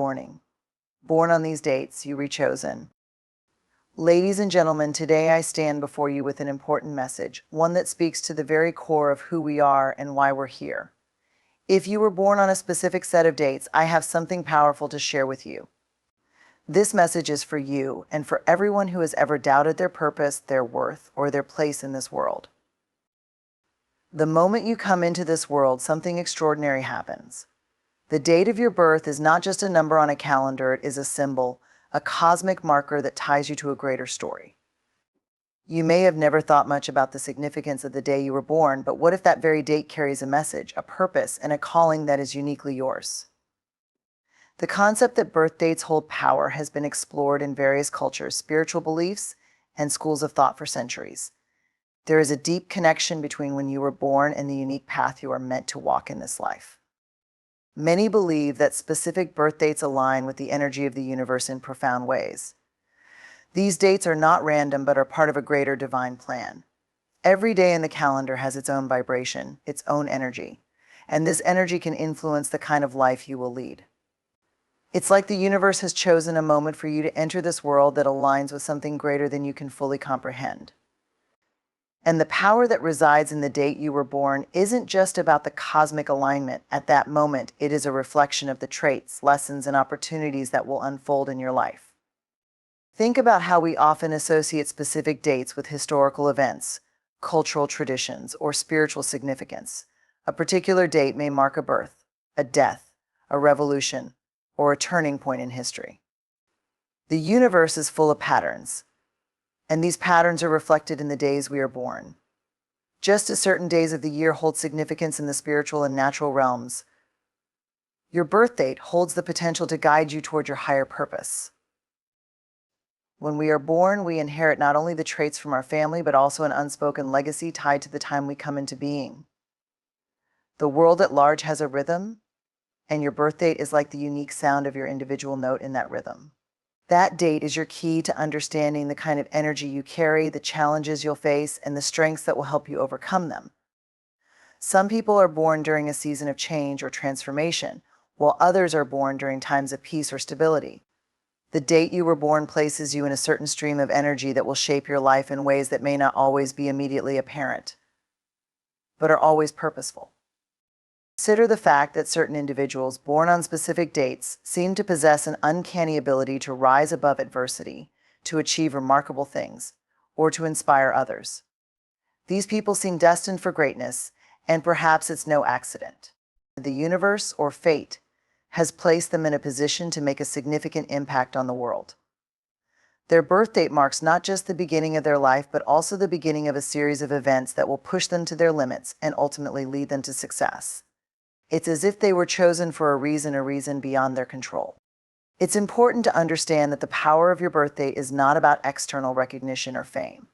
Morning. Born on these dates, you rechosen. Ladies and gentlemen, today I stand before you with an important message, one that speaks to the very core of who we are and why we're here. If you were born on a specific set of dates, I have something powerful to share with you. This message is for you and for everyone who has ever doubted their purpose, their worth, or their place in this world. The moment you come into this world, something extraordinary happens. The date of your birth is not just a number on a calendar, it is a symbol, a cosmic marker that ties you to a greater story. You may have never thought much about the significance of the day you were born, but what if that very date carries a message, a purpose, and a calling that is uniquely yours? The concept that birth dates hold power has been explored in various cultures, spiritual beliefs, and schools of thought for centuries. There is a deep connection between when you were born and the unique path you are meant to walk in this life. Many believe that specific birth dates align with the energy of the universe in profound ways. These dates are not random, but are part of a greater divine plan. Every day in the calendar has its own vibration, its own energy, and this energy can influence the kind of life you will lead. It's like the universe has chosen a moment for you to enter this world that aligns with something greater than you can fully comprehend. And the power that resides in the date you were born isn't just about the cosmic alignment at that moment. It is a reflection of the traits, lessons, and opportunities that will unfold in your life. Think about how we often associate specific dates with historical events, cultural traditions, or spiritual significance. A particular date may mark a birth, a death, a revolution, or a turning point in history. The universe is full of patterns, and these patterns are reflected in the days we are born. Just as certain days of the year hold significance in the spiritual and natural realms, your birth date holds the potential to guide you toward your higher purpose. When we are born, we inherit not only the traits from our family, but also an unspoken legacy tied to the time we come into being. The world at large has a rhythm, and your birth date is like the unique sound of your individual note in that rhythm. That date is your key to understanding the kind of energy you carry, the challenges you'll face, and the strengths that will help you overcome them. Some people are born during a season of change or transformation, while others are born during times of peace or stability. The date you were born places you in a certain stream of energy that will shape your life in ways that may not always be immediately apparent, but are always purposeful. Consider the fact that certain individuals born on specific dates seem to possess an uncanny ability to rise above adversity, to achieve remarkable things, or to inspire others. These people seem destined for greatness, and perhaps it's no accident. The universe, or fate, has placed them in a position to make a significant impact on the world. Their birth date marks not just the beginning of their life, but also the beginning of a series of events that will push them to their limits and ultimately lead them to success. It's as if they were chosen for a reason beyond their control. It's important to understand that the power of your birth date is not about external recognition or fame.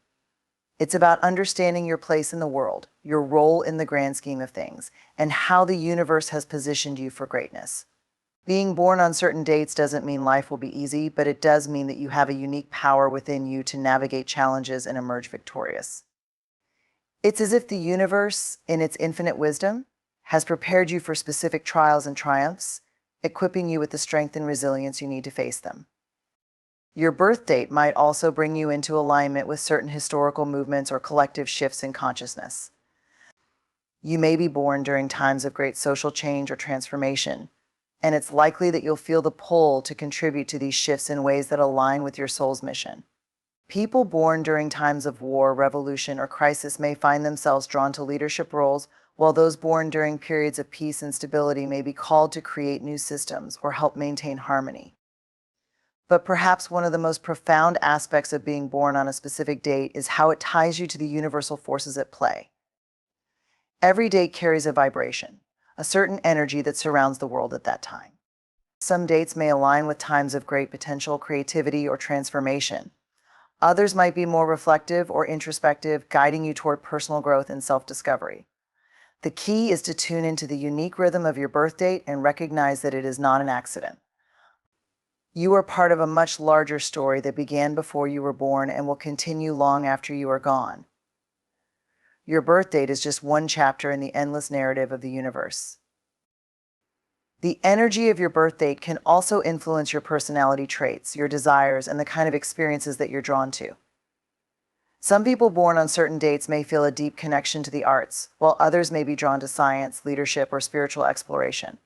It's about understanding your place in the world, your role in the grand scheme of things, and how the universe has positioned you for greatness. Being born on certain dates doesn't mean life will be easy, but it does mean that you have a unique power within you to navigate challenges and emerge victorious. It's as if the universe, in its infinite wisdom, has prepared you for specific trials and triumphs, equipping you with the strength and resilience you need to face them. Your birth date might also bring you into alignment with certain historical movements or collective shifts in consciousness. You may be born during times of great social change or transformation, and it's likely that you'll feel the pull to contribute to these shifts in ways that align with your soul's mission. People born during times of war, revolution, or crisis may find themselves drawn to leadership roles, while those born during periods of peace and stability may be called to create new systems or help maintain harmony. But perhaps one of the most profound aspects of being born on a specific date is how it ties you to the universal forces at play. Every date carries a vibration, a certain energy that surrounds the world at that time. Some dates may align with times of great potential, creativity, or transformation. Others might be more reflective or introspective, guiding you toward personal growth and self-discovery. The key is to tune into the unique rhythm of your birth date and recognize that it is not an accident. You are part of a much larger story that began before you were born and will continue long after you are gone. Your birth date is just one chapter in the endless narrative of the universe. The energy of your birth date can also influence your personality traits, your desires, and the kind of experiences that you're drawn to. Some people born on certain dates may feel a deep connection to the arts, while others may be drawn to science, leadership, or spiritual exploration.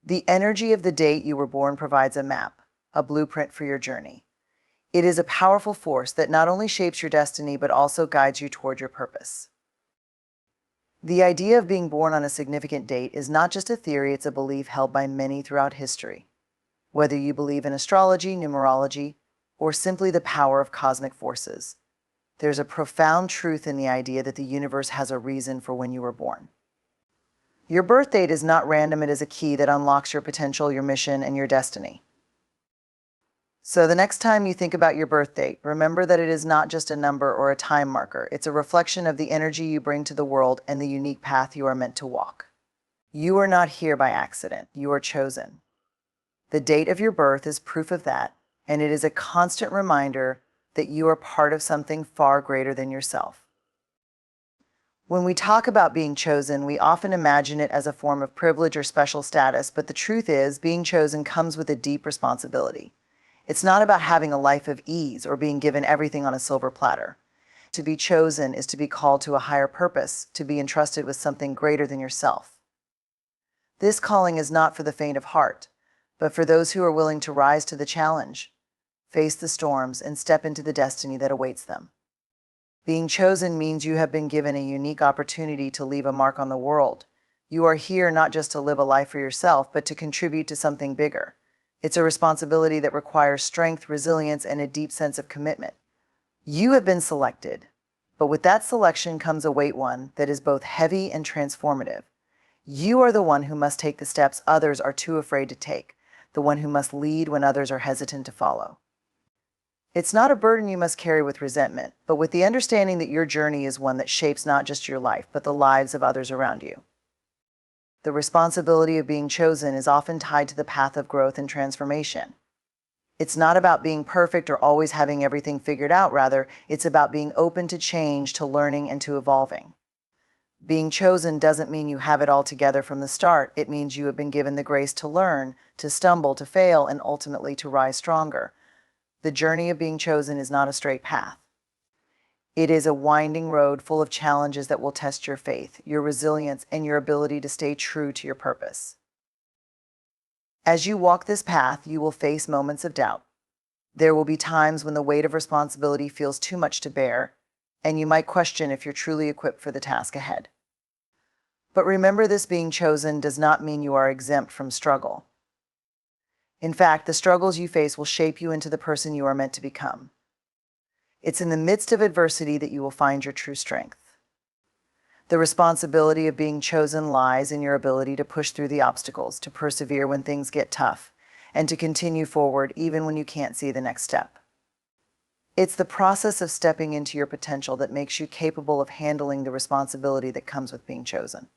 The energy of the date you were born provides a map, a blueprint for your journey. It is a powerful force that not only shapes your destiny but also guides you toward your purpose. The idea of being born on a significant date is not just a theory, it's a belief held by many throughout history. Whether you believe in astrology, numerology, or simply the power of cosmic forces, there's a profound truth in the idea that the universe has a reason for when you were born. Your birth date is not random, it is a key that unlocks your potential, your mission, and your destiny. So the next time you think about your birth date, remember that it is not just a number or a time marker. It's a reflection of the energy you bring to the world and the unique path you are meant to walk. You are not here by accident. You are chosen. The date of your birth is proof of that, and it is a constant reminder that you are part of something far greater than yourself. When we talk about being chosen, we often imagine it as a form of privilege or special status, but the truth is, being chosen comes with a deep responsibility. It's not about having a life of ease or being given everything on a silver platter. To be chosen is to be called to a higher purpose, to be entrusted with something greater than yourself. This calling is not for the faint of heart, but for those who are willing to rise to the challenge, face the storms, and step into the destiny that awaits them. Being chosen means you have been given a unique opportunity to leave a mark on the world. You are here not just to live a life for yourself, but to contribute to something bigger. It's a responsibility that requires strength, resilience, and a deep sense of commitment. You have been selected, but with that selection comes a weight, one that is both heavy and transformative. You are the one who must take the steps others are too afraid to take, the one who must lead when others are hesitant to follow. It's not a burden you must carry with resentment, but with the understanding that your journey is one that shapes not just your life, but the lives of others around you. The responsibility of being chosen is often tied to the path of growth and transformation. It's not about being perfect or always having everything figured out. Rather, it's about being open to change, to learning, and to evolving. Being chosen doesn't mean you have it all together from the start. It means you have been given the grace to learn, to stumble, to fail, and ultimately to rise stronger. The journey of being chosen is not a straight path. It is a winding road full of challenges that will test your faith, your resilience, and your ability to stay true to your purpose. As you walk this path, you will face moments of doubt. There will be times when the weight of responsibility feels too much to bear, and you might question if you're truly equipped for the task ahead. But remember, this being chosen does not mean you are exempt from struggle. In fact, the struggles you face will shape you into the person you are meant to become. It's in the midst of adversity that you will find your true strength. The responsibility of being chosen lies in your ability to push through the obstacles, to persevere when things get tough, and to continue forward even when you can't see the next step. It's the process of stepping into your potential that makes you capable of handling the responsibility that comes with being chosen.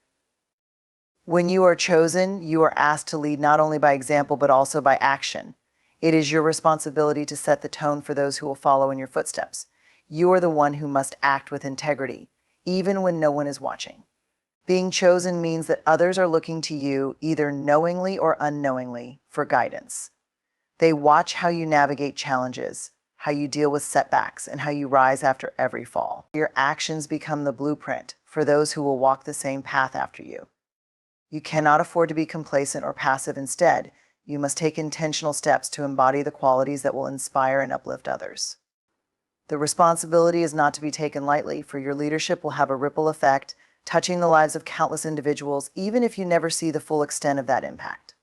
When you are chosen, you are asked to lead not only by example but also by action. It is your responsibility to set the tone for those who will follow in your footsteps. You are the one who must act with integrity, even when no one is watching. Being chosen means that others are looking to you, either knowingly or unknowingly, for guidance. They watch how you navigate challenges, how you deal with setbacks, and how you rise after every fall. Your actions become the blueprint for those who will walk the same path after you. You cannot afford to be complacent or passive. Instead, you must take intentional steps to embody the qualities that will inspire and uplift others. The responsibility is not to be taken lightly, for your leadership will have a ripple effect, touching the lives of countless individuals, even if you never see the full extent of that impact.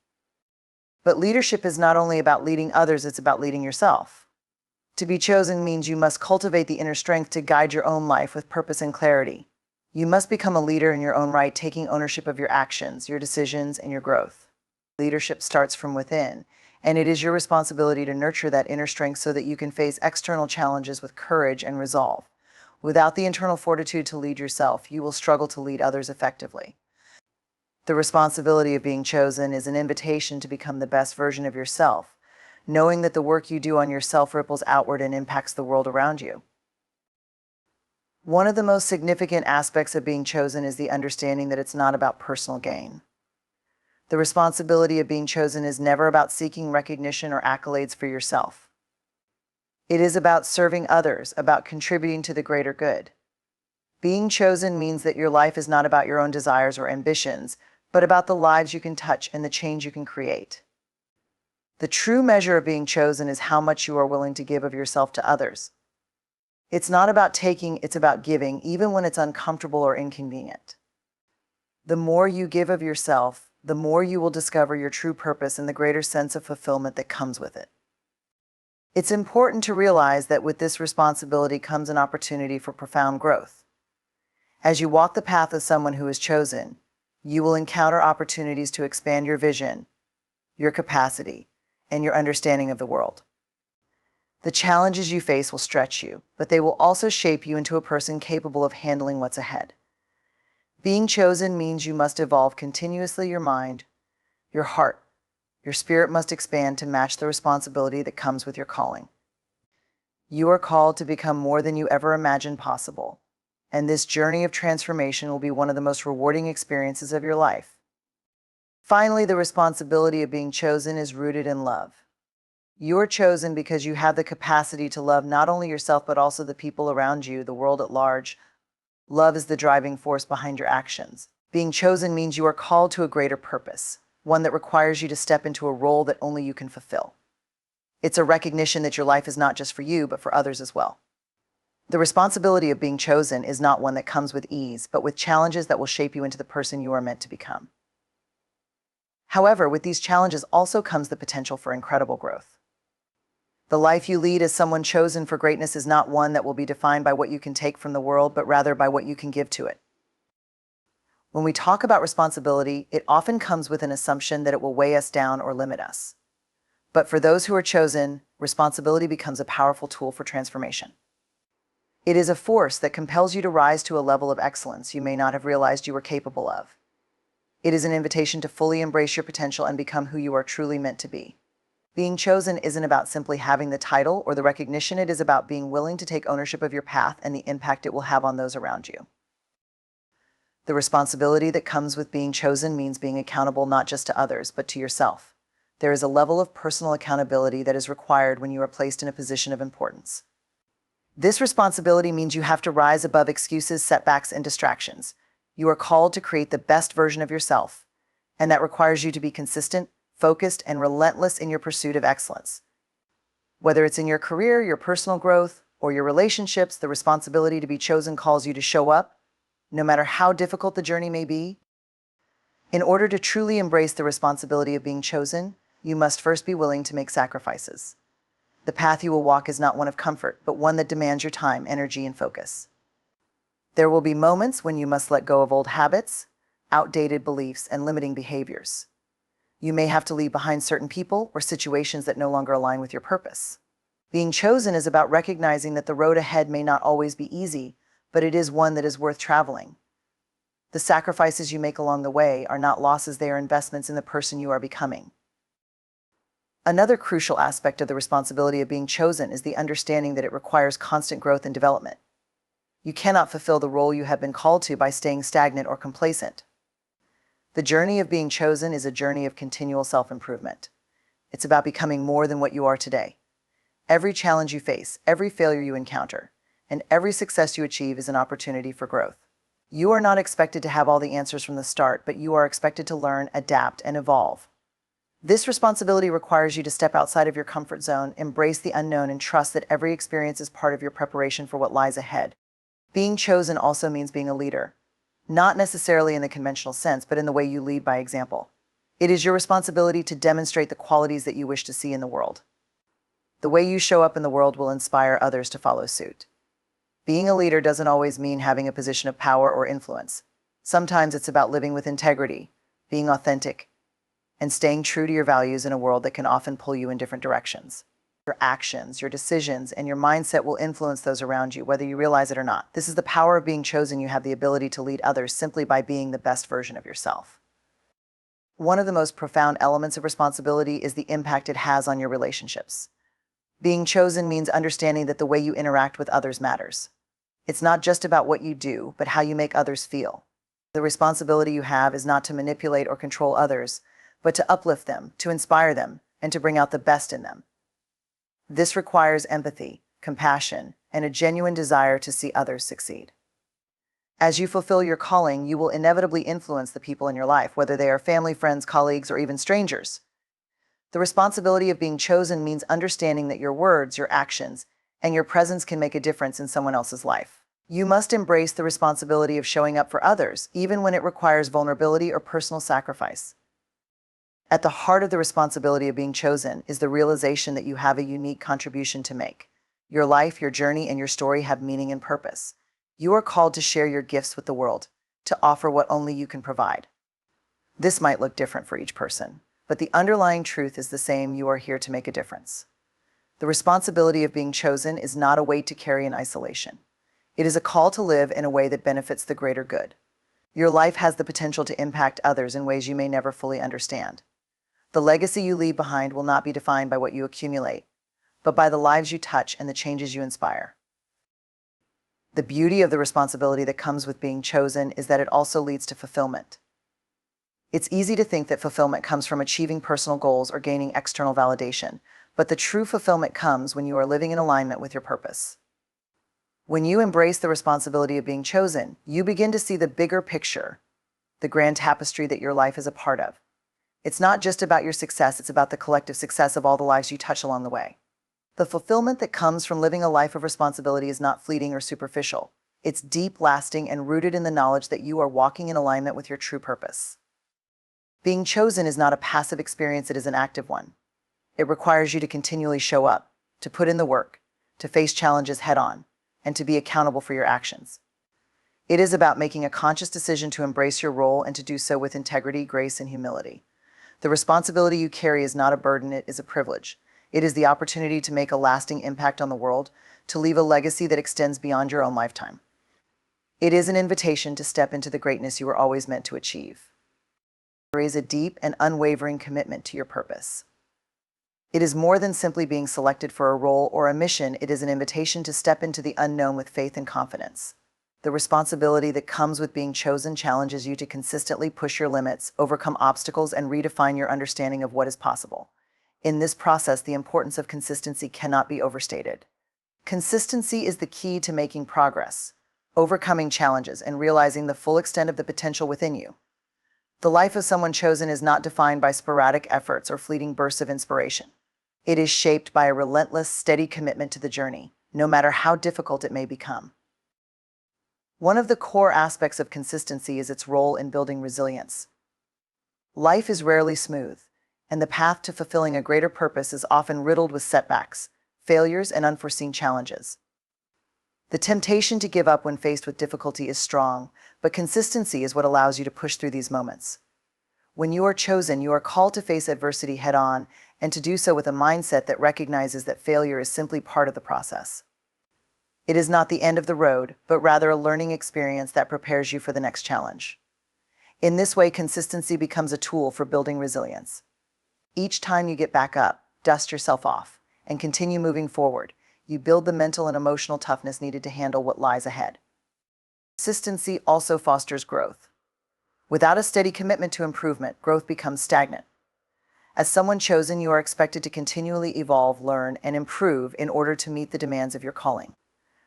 But leadership is not only about leading others, it's about leading yourself. To be chosen means you must cultivate the inner strength to guide your own life with purpose and clarity. You must become a leader in your own right, taking ownership of your actions, your decisions, and your growth. Leadership starts from within, and it is your responsibility to nurture that inner strength so that you can face external challenges with courage and resolve. Without the internal fortitude to lead yourself, you will struggle to lead others effectively. The responsibility of being chosen is an invitation to become the best version of yourself, knowing that the work you do on yourself ripples outward and impacts the world around you. One of the most significant aspects of being chosen is the understanding that it's not about personal gain. The responsibility of being chosen is never about seeking recognition or accolades for yourself. It is about serving others, about contributing to the greater good. Being chosen means that your life is not about your own desires or ambitions, but about the lives you can touch and the change you can create. The true measure of being chosen is how much you are willing to give of yourself to others. It's not about taking, it's about giving, even when it's uncomfortable or inconvenient. The more you give of yourself, the more you will discover your true purpose and the greater sense of fulfillment that comes with it. It's important to realize that with this responsibility comes an opportunity for profound growth. As you walk the path of someone who is chosen, you will encounter opportunities to expand your vision, your capacity, and your understanding of the world. The challenges you face will stretch you, but they will also shape you into a person capable of handling what's ahead. Being chosen means you must evolve continuously. Your mind, your heart, your spirit must expand to match the responsibility that comes with your calling. You are called to become more than you ever imagined possible, and this journey of transformation will be one of the most rewarding experiences of your life. Finally, the responsibility of being chosen is rooted in love. You are chosen because you have the capacity to love not only yourself but also the people around you, the world at large. Love is the driving force behind your actions. Being chosen means you are called to a greater purpose, one that requires you to step into a role that only you can fulfill. It's a recognition that your life is not just for you, but for others as well. The responsibility of being chosen is not one that comes with ease, but with challenges that will shape you into the person you are meant to become. However, with these challenges also comes the potential for incredible growth. The life you lead as someone chosen for greatness is not one that will be defined by what you can take from the world, but rather by what you can give to it. When we talk about responsibility, it often comes with an assumption that it will weigh us down or limit us. But for those who are chosen, responsibility becomes a powerful tool for transformation. It is a force that compels you to rise to a level of excellence you may not have realized you were capable of. It is an invitation to fully embrace your potential and become who you are truly meant to be. Being chosen isn't about simply having the title or the recognition. It is about being willing to take ownership of your path and the impact it will have on those around you. The responsibility that comes with being chosen means being accountable not just to others, but to yourself. There is a level of personal accountability that is required when you are placed in a position of importance. This responsibility means you have to rise above excuses, setbacks, and distractions. You are called to create the best version of yourself, and that requires you to be consistent, focused, and relentless in your pursuit of excellence. Whether it's in your career, your personal growth, or your relationships, the responsibility to be chosen calls you to show up, no matter how difficult the journey may be. In order to truly embrace the responsibility of being chosen, you must first be willing to make sacrifices. The path you will walk is not one of comfort, but one that demands your time, energy, and focus. There will be moments when you must let go of old habits, outdated beliefs, and limiting behaviors. You may have to leave behind certain people or situations that no longer align with your purpose. Being chosen is about recognizing that the road ahead may not always be easy, but it is one that is worth traveling. The sacrifices you make along the way are not losses, they are investments in the person you are becoming. Another crucial aspect of the responsibility of being chosen is the understanding that it requires constant growth and development. You cannot fulfill the role you have been called to by staying stagnant or complacent. The journey of being chosen is a journey of continual self-improvement. It's about becoming more than what you are today. Every challenge you face, every failure you encounter, and every success you achieve is an opportunity for growth. You are not expected to have all the answers from the start, but you are expected to learn, adapt, and evolve. This responsibility requires you to step outside of your comfort zone, embrace the unknown, and trust that every experience is part of your preparation for what lies ahead. Being chosen also means being a leader, not necessarily in the conventional sense, but in the way you lead by example. It is your responsibility to demonstrate the qualities that you wish to see in the world. The way you show up in the world will inspire others to follow suit. Being a leader doesn't always mean having a position of power or influence. Sometimes it's about living with integrity, being authentic, and staying true to your values in a world that can often pull you in different directions. Your actions, your decisions, and your mindset will influence those around you, whether you realize it or not. This is the power of being chosen. You have the ability to lead others simply by being the best version of yourself. One of the most profound elements of responsibility is the impact it has on your relationships. Being chosen means understanding that the way you interact with others matters. It's not just about what you do, but how you make others feel. The responsibility you have is not to manipulate or control others, but to uplift them, to inspire them, and to bring out the best in them. This requires empathy, compassion, and a genuine desire to see others succeed. As you fulfill your calling, you will inevitably influence the people in your life, whether they are family, friends, colleagues, or even strangers. The responsibility of being chosen means understanding that your words, your actions, and your presence can make a difference in someone else's life. You must embrace the responsibility of showing up for others, even when it requires vulnerability or personal sacrifice. At the heart of the responsibility of being chosen is the realization that you have a unique contribution to make. Your life, your journey, and your story have meaning and purpose. You are called to share your gifts with the world, to offer what only you can provide. This might look different for each person, but the underlying truth is the same: you are here to make a difference. The responsibility of being chosen is not a weight to carry in isolation. It is a call to live in a way that benefits the greater good. Your life has the potential to impact others in ways you may never fully understand. The legacy you leave behind will not be defined by what you accumulate, but by the lives you touch and the changes you inspire. The beauty of the responsibility that comes with being chosen is that it also leads to fulfillment. It's easy to think that fulfillment comes from achieving personal goals or gaining external validation, but the true fulfillment comes when you are living in alignment with your purpose. When you embrace the responsibility of being chosen, you begin to see the bigger picture, the grand tapestry that your life is a part of. It's not just about your success, it's about the collective success of all the lives you touch along the way. The fulfillment that comes from living a life of responsibility is not fleeting or superficial. It's deep, lasting, and rooted in the knowledge that you are walking in alignment with your true purpose. Being chosen is not a passive experience, it is an active one. It requires you to continually show up, to put in the work, to face challenges head-on, and to be accountable for your actions. It is about making a conscious decision to embrace your role and to do so with integrity, grace, and humility. The responsibility you carry is not a burden, it is a privilege. It is the opportunity to make a lasting impact on the world, to leave a legacy that extends beyond your own lifetime. It is an invitation to step into the greatness you were always meant to achieve. There is a deep and unwavering commitment to your purpose. It is more than simply being selected for a role or a mission, it is an invitation to step into the unknown with faith and confidence. The responsibility that comes with being chosen challenges you to consistently push your limits, overcome obstacles, and redefine your understanding of what is possible. In this process, the importance of consistency cannot be overstated. Consistency is the key to making progress, overcoming challenges, and realizing the full extent of the potential within you. The life of someone chosen is not defined by sporadic efforts or fleeting bursts of inspiration. It is shaped by a relentless, steady commitment to the journey, no matter how difficult it may become. One of the core aspects of consistency is its role in building resilience. Life is rarely smooth, and the path to fulfilling a greater purpose is often riddled with setbacks, failures, and unforeseen challenges. The temptation to give up when faced with difficulty is strong, but consistency is what allows you to push through these moments. When you are chosen, you are called to face adversity head-on, and to do so with a mindset that recognizes that failure is simply part of the process. It is not the end of the road, but rather a learning experience that prepares you for the next challenge. In this way, consistency becomes a tool for building resilience. Each time you get back up, dust yourself off, and continue moving forward, you build the mental and emotional toughness needed to handle what lies ahead. Consistency also fosters growth. Without a steady commitment to improvement, growth becomes stagnant. As someone chosen, you are expected to continually evolve, learn, and improve in order to meet the demands of your calling.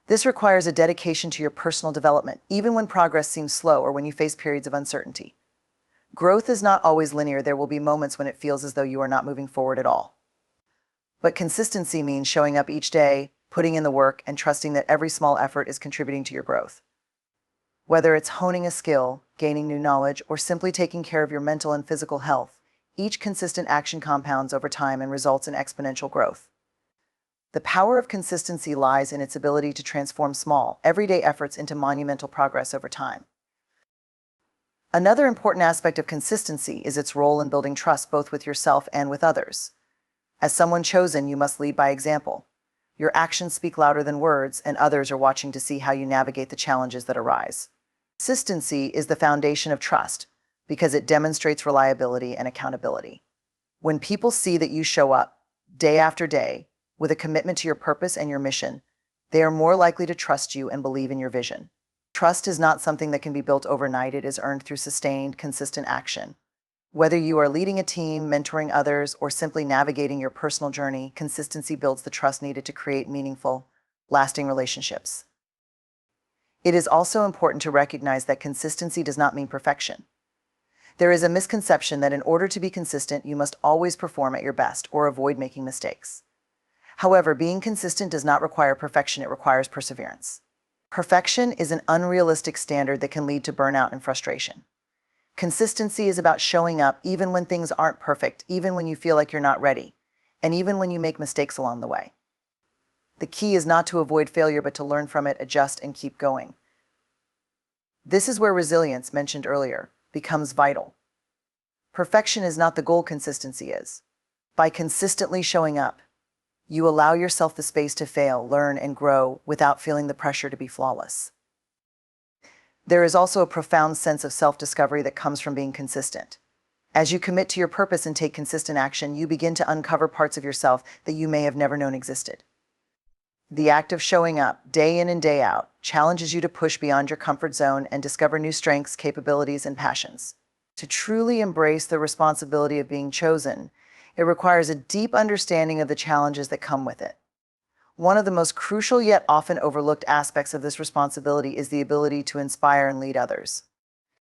This requires a dedication to your personal development, even when progress seems slow or when you face periods of uncertainty. Growth is not always linear. There will be moments when it feels as though you are not moving forward at all. But consistency means showing up each day, putting in the work, and trusting that every small effort is contributing to your growth. Whether it's honing a skill, gaining new knowledge, or simply taking care of your mental and physical health, each consistent action compounds over time and results in exponential growth. The power of consistency lies in its ability to transform small, everyday efforts into monumental progress over time. Another important aspect of consistency is its role in building trust both with yourself and with others. As someone chosen, you must lead by example. Your actions speak louder than words, and others are watching to see how you navigate the challenges that arise. Consistency is the foundation of trust because it demonstrates reliability and accountability. When people see that you show up day after day with a commitment to your purpose and your mission, they are more likely to trust you and believe in your vision. Trust is not something that can be built overnight. It is earned through sustained, consistent action. Whether you are leading a team, mentoring others, or simply navigating your personal journey, consistency builds the trust needed to create meaningful, lasting relationships. It is also important to recognize that consistency does not mean perfection. There is a misconception that in order to be consistent, you must always perform at your best or avoid making mistakes. However, being consistent does not require perfection, it requires perseverance. Perfection is an unrealistic standard that can lead to burnout and frustration. Consistency is about showing up even when things aren't perfect, even when you feel like you're not ready, and even when you make mistakes along the way. The key is not to avoid failure, but to learn from it, adjust, and keep going. This is where resilience, mentioned earlier, becomes vital. Perfection is not the goal, consistency is. By consistently showing up, you allow yourself the space to fail, learn, and grow without feeling the pressure to be flawless. There is also a profound sense of self-discovery that comes from being consistent. As you commit to your purpose and take consistent action, you begin to uncover parts of yourself that you may have never known existed. The act of showing up, day in and day out, challenges you to push beyond your comfort zone and discover new strengths, capabilities, and passions. To truly embrace the responsibility of being chosen, it requires a deep understanding of the challenges that come with it. One of the most crucial yet often overlooked aspects of this responsibility is the ability to inspire and lead others.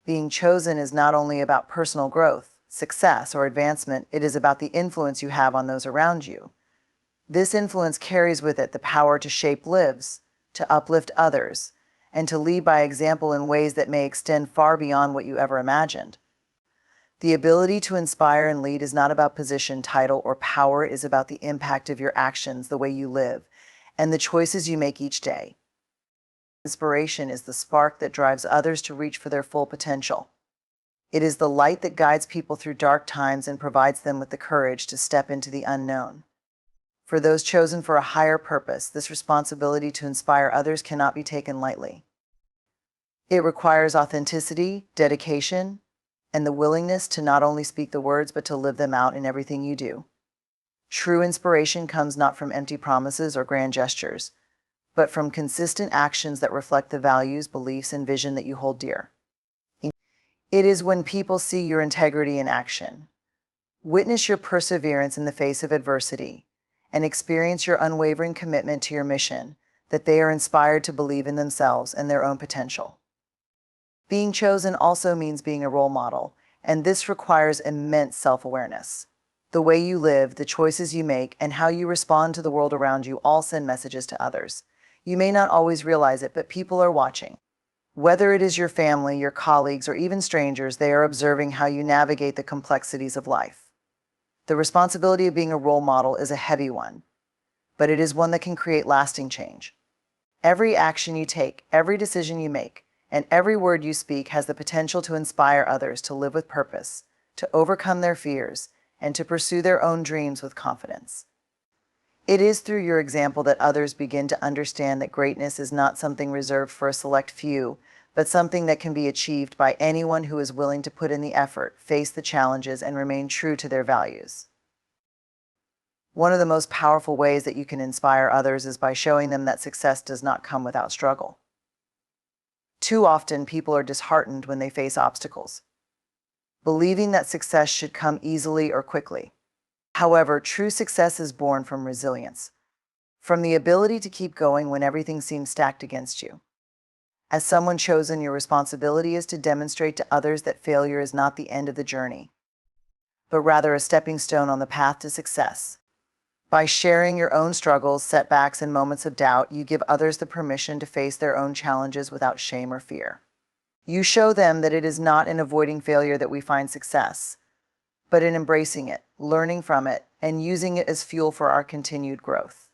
Being chosen is not only about personal growth, success, or advancement, it is about the influence you have on those around you. This influence carries with it the power to shape lives, to uplift others, and to lead by example in ways that may extend far beyond what you ever imagined. The ability to inspire and lead is not about position, title, or power. It is about the impact of your actions, the way you live, and the choices you make each day. Inspiration is the spark that drives others to reach for their full potential. It is the light that guides people through dark times and provides them with the courage to step into the unknown. For those chosen for a higher purpose, this responsibility to inspire others cannot be taken lightly. It requires authenticity, dedication, and the willingness to not only speak the words but to live them out in everything you do. True inspiration comes not from empty promises or grand gestures, but from consistent actions that reflect the values, beliefs, and vision that you hold dear. It is when people see your integrity in action, witness your perseverance in the face of adversity, and experience your unwavering commitment to your mission, that they are inspired to believe in themselves and their own potential. Being chosen also means being a role model, and this requires immense self-awareness. The way you live, the choices you make, and how you respond to the world around you all send messages to others. You may not always realize it, but people are watching. Whether it is your family, your colleagues, or even strangers, they are observing how you navigate the complexities of life. The responsibility of being a role model is a heavy one, but it is one that can create lasting change. Every action you take, every decision you make, and every word you speak has the potential to inspire others to live with purpose, to overcome their fears, and to pursue their own dreams with confidence. It is through your example that others begin to understand that greatness is not something reserved for a select few, but something that can be achieved by anyone who is willing to put in the effort, face the challenges, and remain true to their values. One of the most powerful ways that you can inspire others is by showing them that success does not come without struggle. Too often, people are disheartened when they face obstacles, believing that success should come easily or quickly. However, true success is born from resilience, from the ability to keep going when everything seems stacked against you. As someone chosen, your responsibility is to demonstrate to others that failure is not the end of the journey, but rather a stepping stone on the path to success. By sharing your own struggles, setbacks, and moments of doubt, you give others the permission to face their own challenges without shame or fear. You show them that it is not in avoiding failure that we find success, but in embracing it, learning from it, and using it as fuel for our continued growth.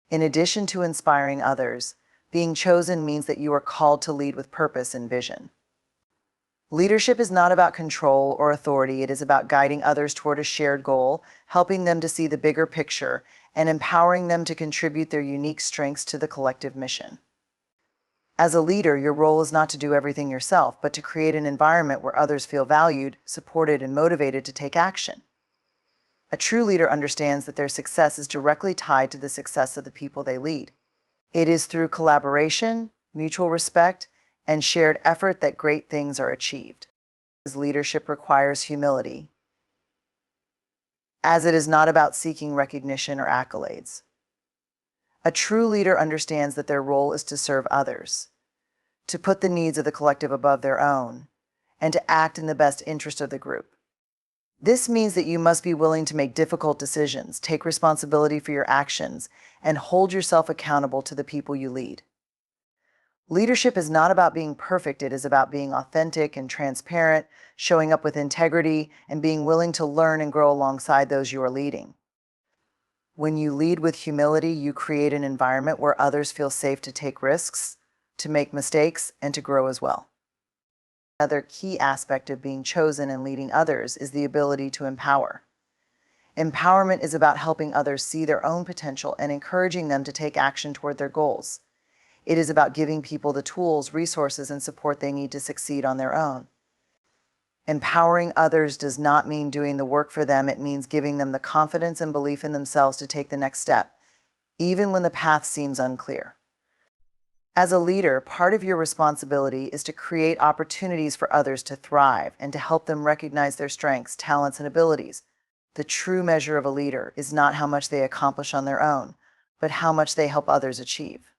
In addition to inspiring others, being chosen means that you are called to lead with purpose and vision. Leadership is not about control or authority. It is about guiding others toward a shared goal, helping them to see the bigger picture, and empowering them to contribute their unique strengths to the collective mission. As a leader, your role is not to do everything yourself, but to create an environment where others feel valued, supported, and motivated to take action. A true leader understands that their success is directly tied to the success of the people they lead. It is through collaboration, mutual respect, and shared effort that great things are achieved. Leadership requires humility, as it is not about seeking recognition or accolades. A true leader understands that their role is to serve others, to put the needs of the collective above their own, and to act in the best interest of the group. This means that you must be willing to make difficult decisions, take responsibility for your actions, and hold yourself accountable to the people you lead. Leadership is not about being perfect, it is about being authentic and transparent, showing up with integrity, and being willing to learn and grow alongside those you are leading. When you lead with humility, you create an environment where others feel safe to take risks, to make mistakes, and to grow as well. Another key aspect of being chosen and leading others is the ability to empower. Empowerment is about helping others see their own potential and encouraging them to take action toward their goals. It is about giving people the tools, resources, and support they need to succeed on their own. Empowering others does not mean doing the work for them. It means giving them the confidence and belief in themselves to take the next step, even when the path seems unclear. As a leader, part of your responsibility is to create opportunities for others to thrive and to help them recognize their strengths, talents, and abilities. The true measure of a leader is not how much they accomplish on their own, but how much they help others achieve.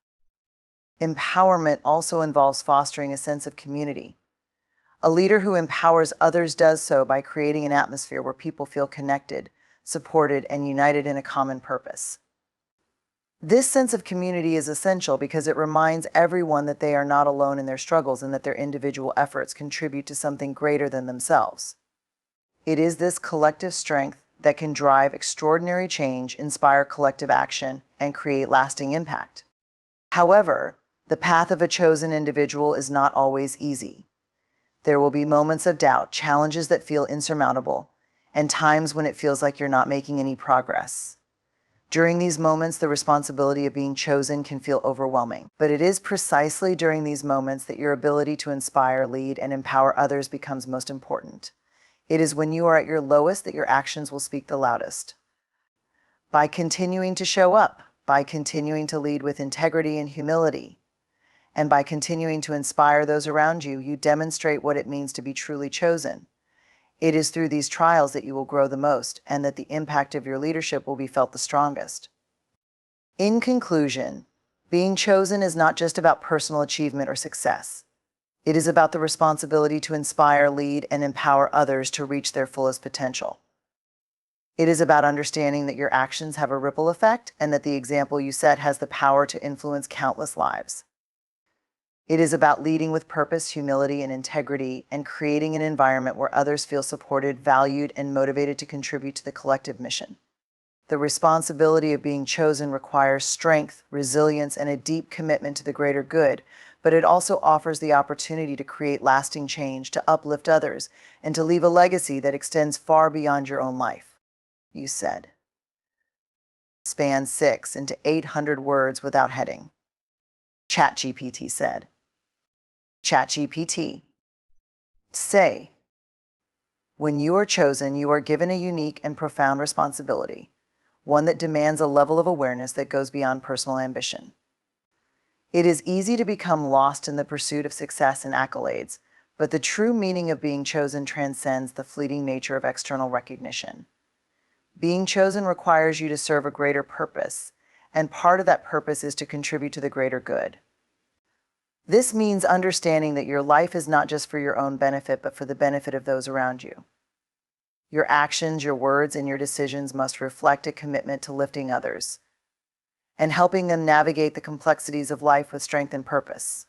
Empowerment also involves fostering a sense of community. A leader who empowers others does so by creating an atmosphere where people feel connected, supported, and united in a common purpose. This sense of community is essential because it reminds everyone that they are not alone in their struggles and that their individual efforts contribute to something greater than themselves. It is this collective strength that can drive extraordinary change, inspire collective action, and create lasting impact. However, the path of a chosen individual is not always easy. There will be moments of doubt, challenges that feel insurmountable, and times when it feels like you're not making any progress. During these moments, the responsibility of being chosen can feel overwhelming, but it is precisely during these moments that your ability to inspire, lead, and empower others becomes most important. It is when you are at your lowest that your actions will speak the loudest. By continuing to show up, by continuing to lead with integrity and humility, and by continuing to inspire those around you, you demonstrate what it means to be truly chosen. It is through these trials that you will grow the most and that the impact of your leadership will be felt the strongest. In conclusion, being chosen is not just about personal achievement or success. It is about the responsibility to inspire, lead, and empower others to reach their fullest potential. It is about understanding that your actions have a ripple effect and that the example you set has the power to influence countless lives. It is about leading with purpose, humility, and integrity, and creating an environment where others feel supported, valued, and motivated to contribute to the collective mission. The responsibility of being chosen requires strength, resilience, and a deep commitment to the greater good, but it also offers the opportunity to create lasting change, to uplift others, and to leave a legacy that extends far beyond your own life. You said. Span 6 into 800 words without heading. ChatGPT said. ChatGPT. Say. When you are chosen, you are given a unique and profound responsibility, one that demands a level of awareness that goes beyond personal ambition. It is easy to become lost in the pursuit of success and accolades, but the true meaning of being chosen transcends the fleeting nature of external recognition. Being chosen requires you to serve a greater purpose, and part of that purpose is to contribute to the greater good. This means understanding that your life is not just for your own benefit, but for the benefit of those around you. Your actions, your words, and your decisions must reflect a commitment to lifting others and helping them navigate the complexities of life with strength and purpose.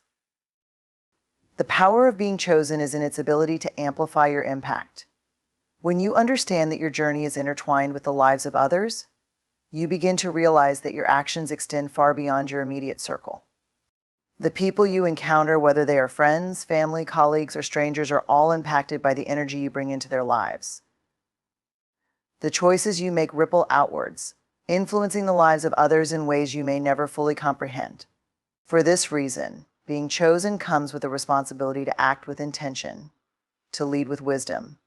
The power of being chosen is in its ability to amplify your impact. When you understand that your journey is intertwined with the lives of others, you begin to realize that your actions extend far beyond your immediate circle. The people you encounter, whether they are friends, family, colleagues, or strangers, are all impacted by the energy you bring into their lives. The choices you make ripple outwards, influencing the lives of others in ways you may never fully comprehend. For this reason, being chosen comes with a responsibility to act with intention, to lead with wisdom,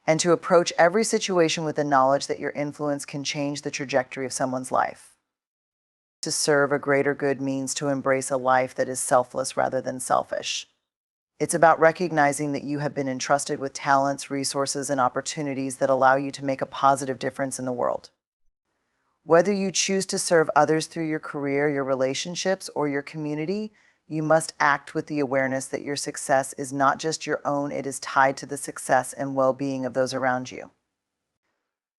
and to approach every situation with the knowledge that your influence can change the trajectory of someone's life. To serve a greater good means to embrace a life that is selfless rather than selfish. It's about recognizing that you have been entrusted with talents, resources, and opportunities that allow you to make a positive difference in the world. Whether you choose to serve others through your career, your relationships, or your community, you must act with the awareness that your success is not just your own, it is tied to the success and well-being of those around you.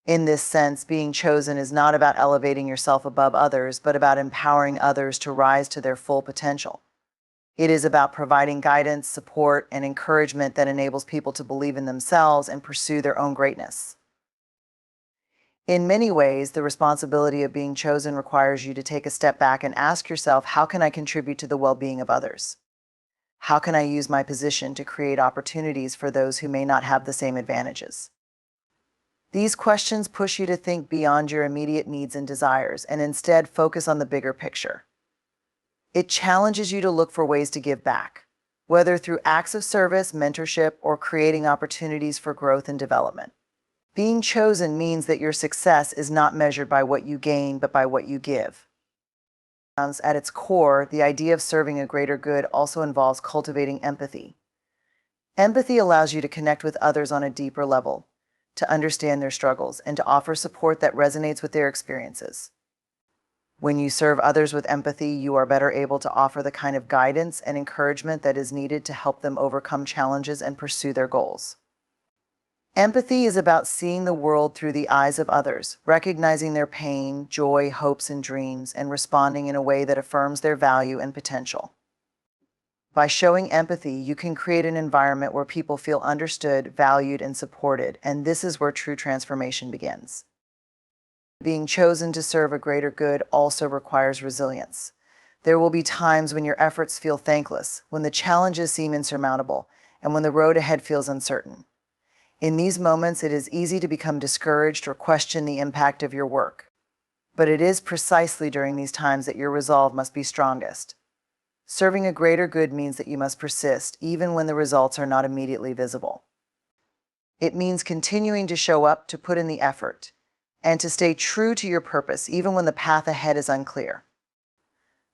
In this sense, being chosen is not about elevating yourself above others, but about empowering others to rise to their full potential. It is about providing guidance, support, and encouragement that enables people to believe in themselves and pursue their own greatness. In many ways, the responsibility of being chosen requires you to take a step back and ask yourself, how can I contribute to the well-being of others? How can I use my position to create opportunities for those who may not have the same advantages? These questions push you to think beyond your immediate needs and desires and instead focus on the bigger picture. It challenges you to look for ways to give back, whether through acts of service, mentorship, or creating opportunities for growth and development. Being chosen means that your success is not measured by what you gain, but by what you give. At its core, the idea of serving a greater good also involves cultivating empathy. Empathy allows you to connect with others on a deeper level, to understand their struggles, and to offer support that resonates with their experiences. When you serve others with empathy, you are better able to offer the kind of guidance and encouragement that is needed to help them overcome challenges and pursue their goals. Empathy is about seeing the world through the eyes of others, recognizing their pain, joy, hopes, and dreams, and responding in a way that affirms their value and potential. By showing empathy, you can create an environment where people feel understood, valued, and supported, and this is where true transformation begins. Being chosen to serve a greater good also requires resilience. There will be times when your efforts feel thankless, when the challenges seem insurmountable, and when the road ahead feels uncertain. In these moments, it is easy to become discouraged or question the impact of your work. But it is precisely during these times that your resolve must be strongest. Serving a greater good means that you must persist, even when the results are not immediately visible. It means continuing to show up, to put in the effort, and to stay true to your purpose, even when the path ahead is unclear.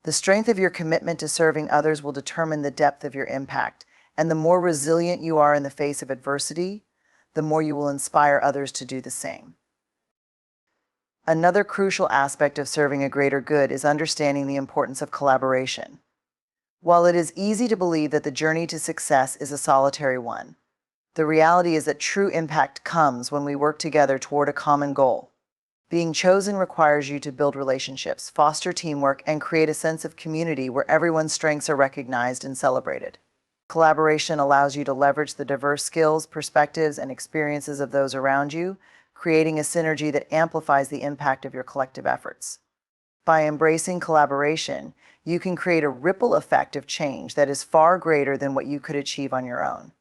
The strength of your commitment to serving others will determine the depth of your impact, and the more resilient you are in the face of adversity, the more you will inspire others to do the same. Another crucial aspect of serving a greater good is understanding the importance of collaboration. While it is easy to believe that the journey to success is a solitary one, the reality is that true impact comes when we work together toward a common goal. Being chosen requires you to build relationships, foster teamwork, and create a sense of community where everyone's strengths are recognized and celebrated. Collaboration allows you to leverage the diverse skills, perspectives, and experiences of those around you, creating a synergy that amplifies the impact of your collective efforts. By embracing collaboration, you can create a ripple effect of change that is far greater than what you could achieve on your own.